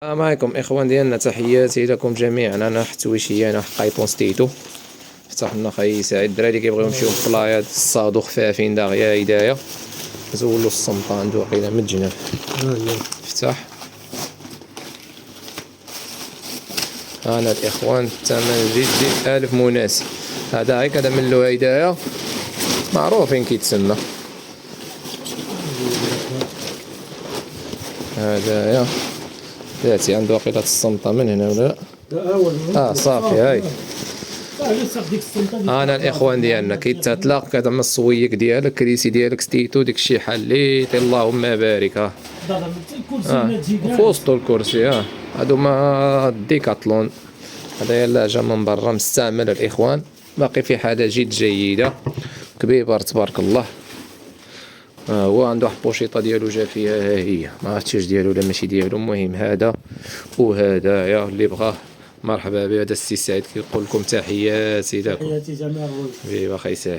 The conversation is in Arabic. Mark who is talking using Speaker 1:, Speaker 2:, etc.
Speaker 1: السلام عليكم اخوان ديالنا، تحياتي لكم جميعا. انا حتويشي، انا حقايبون ستيتو. فتح لنا خي سعيد. الدراري اللي كيبغيو يمشيو بلايات الصادو خفافين داغيا هدايا، زولو الصمطه عنده واقيلا من الجناب. فتح انا الاخوان الثمن جدي 1000 مناسب. هذا هيك، هذا من له هدايا معروفين كيتسنى. هذايا ذاتي عنده واقيلا الصمطه من هنا ولا لا؟ صافي هاي. انا الاخوان ديالنا كيتاتلاق كتعمل الصويك ديالك، كريسي ديالك ستيتو، ديك الشي حليت اللهم بارك. في وسط الكرسي. هادو ما ديكاتلون، هذا يلا جا من برا مستعمل الاخوان، باقي في حاله جد جيده، كبيبر تبارك الله. هو عنده واحد البوشيطه ديالو جا فيها، ها هي ما عرفتش واش ديالو ولا ماشي ديالو. المهم هذا وهذايا اللي بغاه مرحبا به. هذا السي سعيد كيقول لكم تحياتي لكم.
Speaker 2: تحياتي جميع الرويد.
Speaker 1: ايوا خي سعيد.